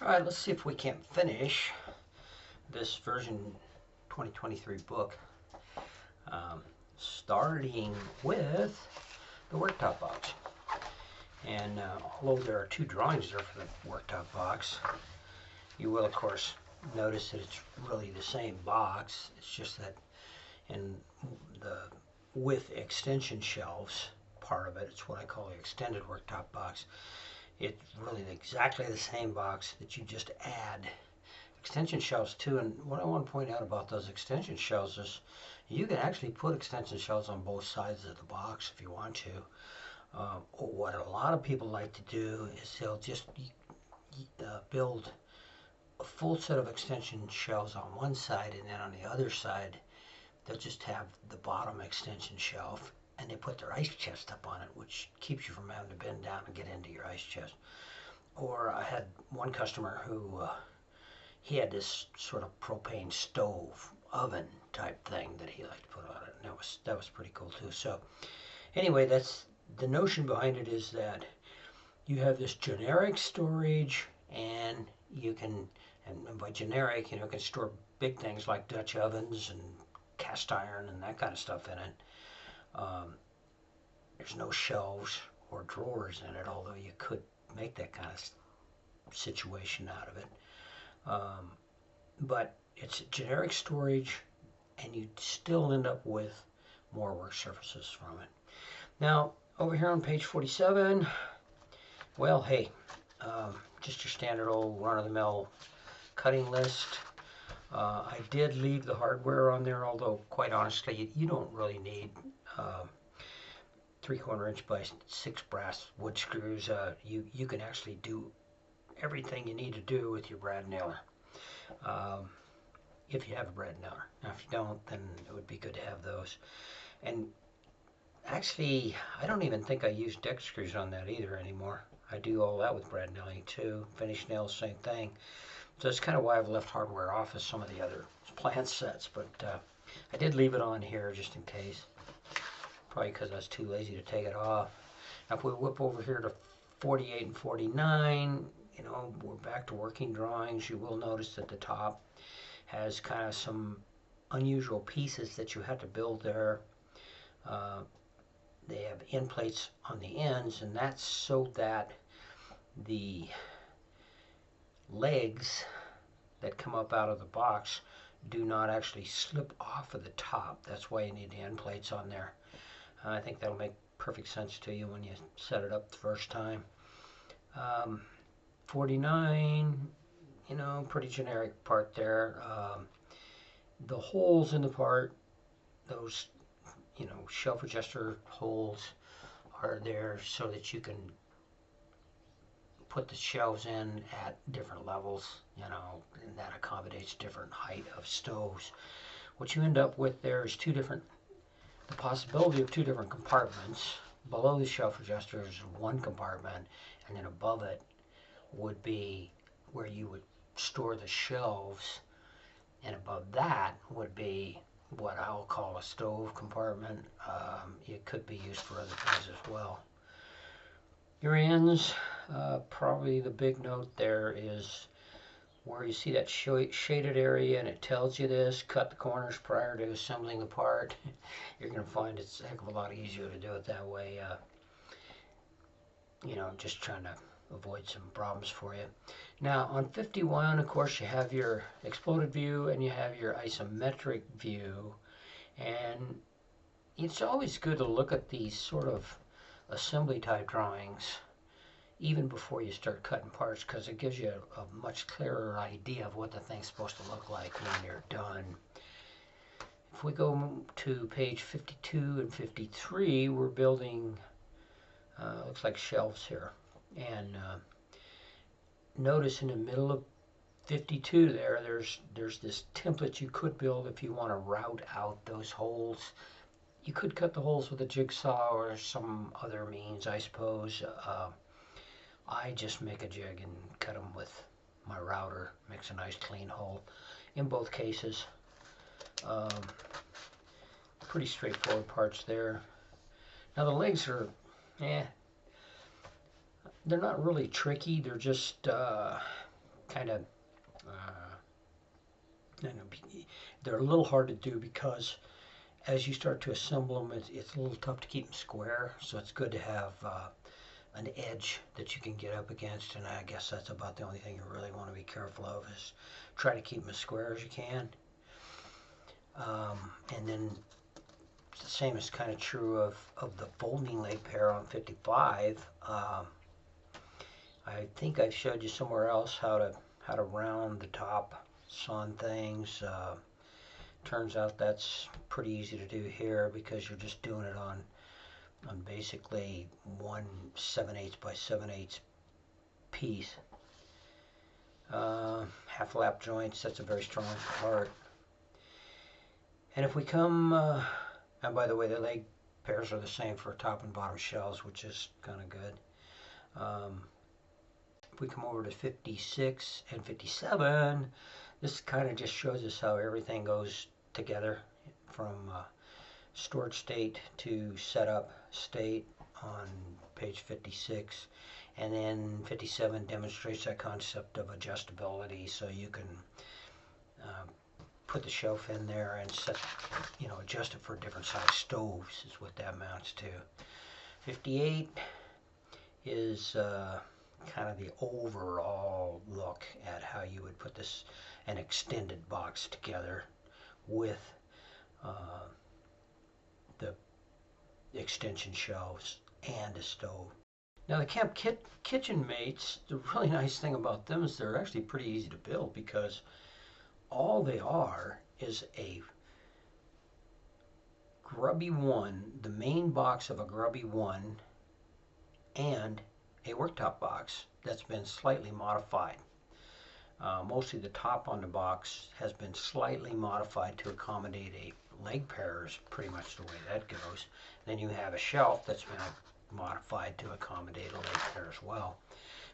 Alright, let's see if we can finish this version 2023 book, um, starting with the worktop box. And although there are two drawings there for the worktop box, you will of course notice that it's really the same box. It's just that in the with extension shelves part of it, it's what I call the extended worktop box. It's really exactly the same box that you just add extension shelves too. And what I want to point out about those extension shelves is you can actually put extension shelves on both sides of the box if you want to. What a lot of people like to do is they'll just build a full set of extension shelves on one side, and then on the other side they'll just have the bottom extension shelf, and they put their ice chest up on it, which keeps you from having to bend down and get into your ice chest. Or I had one customer who he had this sort of propane stove oven type thing that he liked to put on it, and that was pretty cool too. So anyway, that's the notion behind it, is that you have this generic storage, and you can, and by generic, you can store big things like Dutch ovens and cast iron and that kind of stuff in it. There's no shelves or drawers in it, although you could make that kind of situation out of it. But it's generic storage, and you still end up with more work surfaces from it. Now, over here on page 47, well, hey, just your standard old run-of-the-mill cutting list. I did leave the hardware on there, although quite honestly, you don't really need 3/4 inch by 6 brass wood screws. You can actually do everything you need to do with your brad nailer, if you have a brad nailer. Now, if you don't, then it would be good to have those. And actually, I don't even think I use deck screws on that either anymore. I do all that with brad nailing too. Finish nails, same thing. So that's kind of why I've left hardware off of some of the other plan sets, but I did leave it on here just in case. Probably because I was too lazy to take it off. Now if we whip over here to 48 and 49, we're back to working drawings. You will notice that the top has kind of some unusual pieces that you have to build there. They have end plates on the ends, and that's so that the legs that come up out of the box do not actually slip off of the top. That's why you need the end plates on there. I think that'll make perfect sense to you when you set it up the first time. 49, pretty generic part there. The holes in the part, those, shelf adjuster holes are there so that you can put the shelves in at different levels, and that accommodates different height of stoves. What you end up with there is the possibility of two different compartments. Below the shelf adjuster is one compartment, and then above it would be where you would store the shelves, and above that would be what I'll call a stove compartment. It could be used for other things as well. Your ends, probably the big note there is where you see that shaded area, and it tells you this: cut the corners prior to assembling the part. You're going to find it's a heck of a lot easier to do it that way. Just trying to avoid some problems for you. Now on 51, of course, you have your exploded view and you have your isometric view, and it's always good to look at these sort of assembly type drawings even before you start cutting parts, because it gives you a much clearer idea of what the thing's supposed to look like when you're done. If we go to page 52 and 53, we're building, looks like shelves here. And notice in the middle of 52 there's this template you could build if you want to route out those holes. You could cut the holes with a jigsaw or some other means, I suppose. I just make a jig and cut them with my router. Makes a nice clean hole in both cases. Pretty straightforward parts there. Now the legs are, they're not really tricky. They're just kind of, they're a little hard to do because as you start to assemble them, it's a little tough to keep them square. So it's good to have an edge that you can get up against, and I guess that's about the only thing you really want to be careful of is try to keep them as square as you can. And then the same is kind of true of the folding leg pair on 55. I think I've showed you somewhere else how to round the top on things. Turns out that's pretty easy to do here because you're just doing it on basically 1 7/8 by 7/8 piece. Half lap joints, that's a very strong part. And if we come, and by the way, the leg pairs are the same for top and bottom shelves, which is kind of good. If we come over to 56 and 57, this kind of just shows us how everything goes together from stored state to setup state on page 56, and then 57 demonstrates that concept of adjustability, so you can put the shelf in there and set, adjust it for different size stoves is what that amounts to. 58 is kind of the overall look at how you would put an extended box together with the extension shelves and a stove. Now the Camp Kitchen Mates, the really nice thing about them is they're actually pretty easy to build because all they are is a Grubby 1, the main box of a Grubby 1, and a worktop box that's been slightly modified. Mostly the top on the box has been slightly modified to accommodate a leg pair, is pretty much the way that goes. Then you have a shelf that's been modified to accommodate a leg pair as well.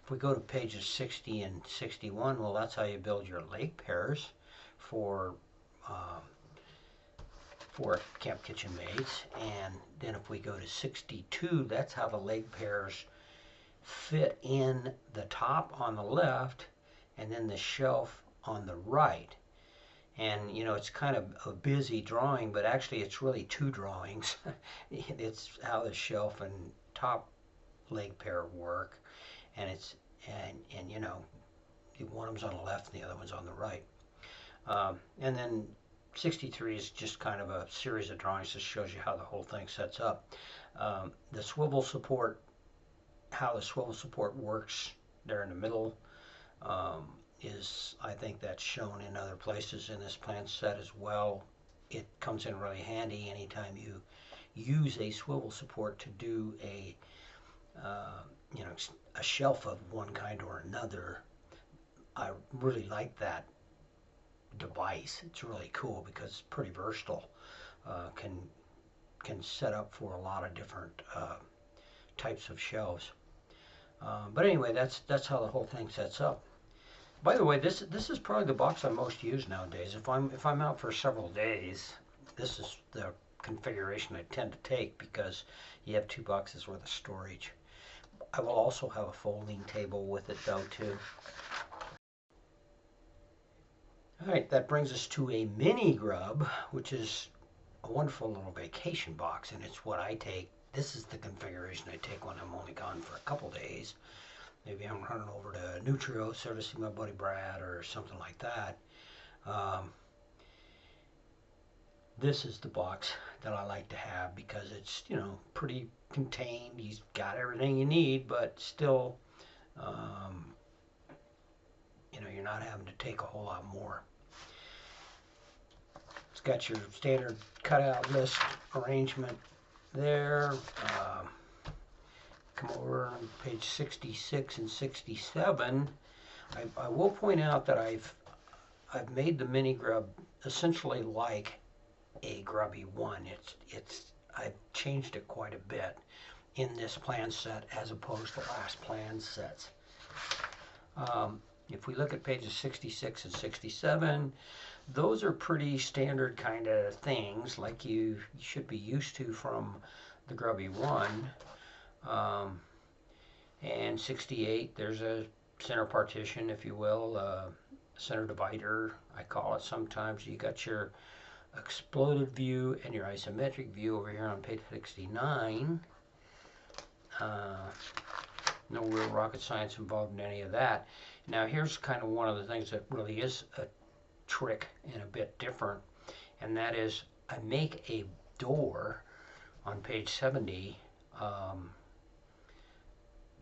If we go to pages 60 and 61, well, that's how you build your leg pairs for Camp Kitchen Mates. And then if we go to 62, that's how the leg pairs fit in the top on the left and then the shelf on the right. And it's kind of a busy drawing, but actually it's really two drawings. It's how the shelf and top leg pair work, and one of them's on the left and the other one's on the right. And then 63 is just kind of a series of drawings that shows you how the whole thing sets up. The swivel support, how the swivel support works there in the middle, I think that's shown in other places in this plan set as well. It comes in really handy anytime you use a swivel support to do a shelf of one kind or another. I really like that device. It's really cool because it's pretty versatile. Can set up for a lot of different types of shelves. But anyway, that's how the whole thing sets up. By the way, this is probably the box I most use nowadays. If I'm out for several days, this is the configuration I tend to take because you have 2 boxes worth of storage. I will also have a folding table with it though too. Alright, that brings us to a mini grub, which is a wonderful little vacation box, and it's what I take. This is the configuration I take when I'm only gone for a couple days. Maybe I'm running over to Nutrio to see my buddy Brad or something like that. This is the box that I like to have because it's, pretty contained. He's got everything you need, but still, you're not having to take a whole lot more. It's got your standard cutout list arrangement there. Come over on page 66 and 67. I will point out that I've made the mini grub essentially like a Grubby 1. I've changed it quite a bit in this plan set as opposed to last plan sets. If we look at pages 66 and 67, those are pretty standard kind of things like you should be used to from the Grubby 1. And 68, there's a center partition, if you will, center divider, I call it sometimes. You got your exploded view and your isometric view over here on page 69. No real rocket science involved in any of that. Now here's kind of one of the things that really is a trick and a bit different, and that is I make a door on page 70,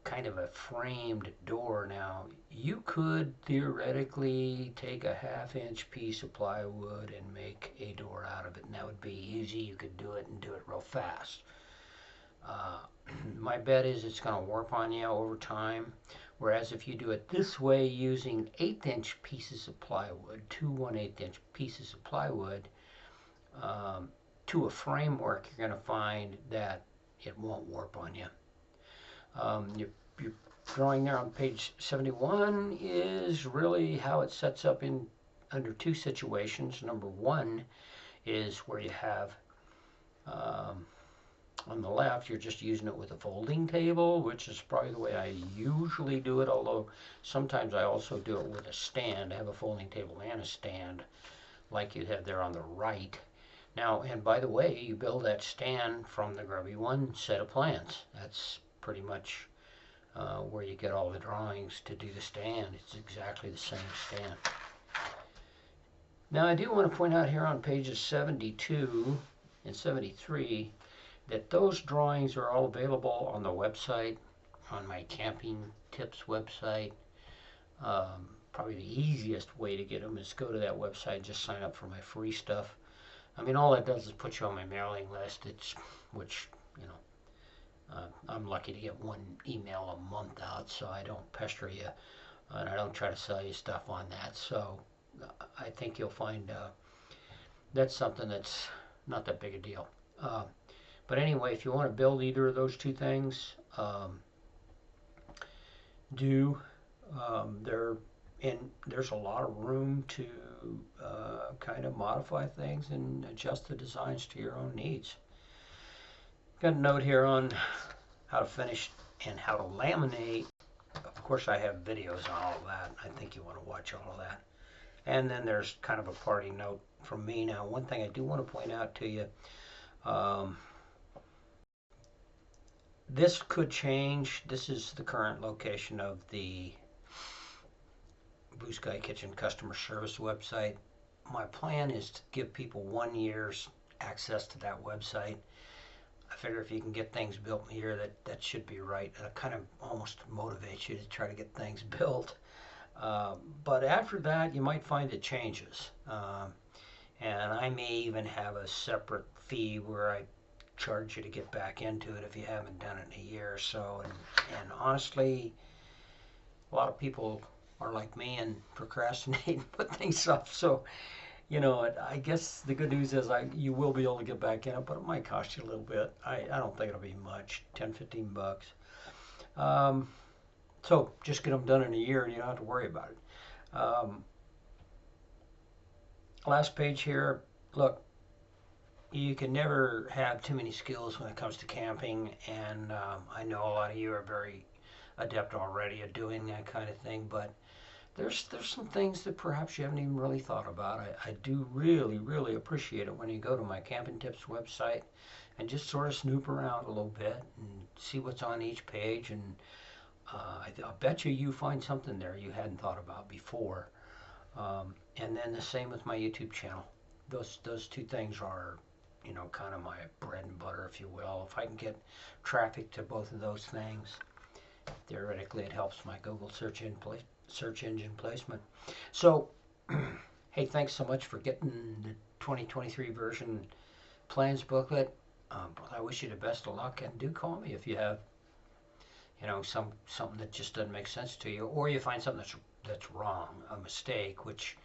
kind of a framed door. Now you could theoretically take a 1/2-inch piece of plywood and make a door out of it, and that would be easy. You could do it and do it real fast. My bet is it's going to warp on you over time, whereas if you do it this way using 1/8-inch pieces of plywood, 2 1/8-inch pieces of plywood, to a framework, you're going to find that it won't warp on you. Your drawing there on page 71 is really how it sets up in under two situations. Number one is where you have on the left, you're just using it with a folding table, which is probably the way I usually do it, although sometimes I also do it with a stand. I have a folding table and a stand like you have there on the right. Now, and by the way, you build that stand from the Grubby One set of plans. That's pretty much where you get all the drawings to do the stand. It's exactly the same stand. Now, I do want to point out here on pages 72 and 73 that those drawings are all available on the website, on my camping tips website. Probably the easiest way to get them is go to that website and just sign up for my free stuff. I mean, all that does is put you on my mailing list, which, you know, I'm lucky to get one email a month out, so I don't pester you, and I don't try to sell you stuff on that. So I think you'll find that's something that's not that big a deal. But anyway, if you want to build either of those two things, there's a lot of room to kind of modify things and adjust the designs to your own needs. Got a note here on how to finish and how to laminate. Of course, I have videos on all of that. I think you want to watch all of that. And then there's kind of a party note from me. Now, one thing I do want to point out to you, this could change. This is the current location of the Blue Sky Kitchen customer service website. My plan is to give people 1 year's access to that website. I figure if you can get things built in a year, that should be right. It kind of almost motivates you to try to get things built. But after that, you might find it changes. And I may even have a separate fee where I charge you to get back into it if you haven't done it in a year or so. And honestly, a lot of people are like me and procrastinate and put things off. So, you know, I guess the good news is you will be able to get back in it, but it might cost you a little bit. I don't think it'll be much, 10, 15 bucks. So just get them done in a year and you don't have to worry about it. Last page here. Look, you can never have too many skills when it comes to camping, and I know a lot of you are very adept already at doing that kind of thing, but there's some things that perhaps you haven't even really thought about. I do really, really appreciate it when you go to my Camping Tips website and just sort of snoop around a little bit and see what's on each page, and I'll bet you find something there you hadn't thought about before. And then the same with my YouTube channel. Those two things are, you know, kind of my bread and butter, if you will. If I can get traffic to both of those things, theoretically it helps my Google search engine placement. So, hey, thanks so much for getting the 2023 version plans booklet. I wish you the best of luck, and do call me if you have, you know, something that just doesn't make sense to you, or you find something that's wrong, a mistake, which,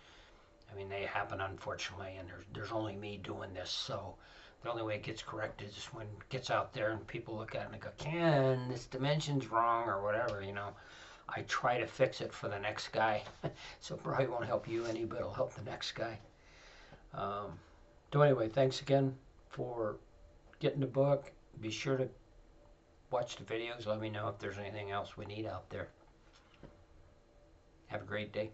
I mean, they happen unfortunately, and there's only me doing this, so the only way it gets corrected is when it gets out there and people look at it and go, Ken, this dimension's wrong or whatever, you know. I try to fix it for the next guy, so it probably won't help you any, but it'll help the next guy. So anyway, thanks again for getting the book. Be sure to watch the videos. Let me know if there's anything else we need out there. Have a great day.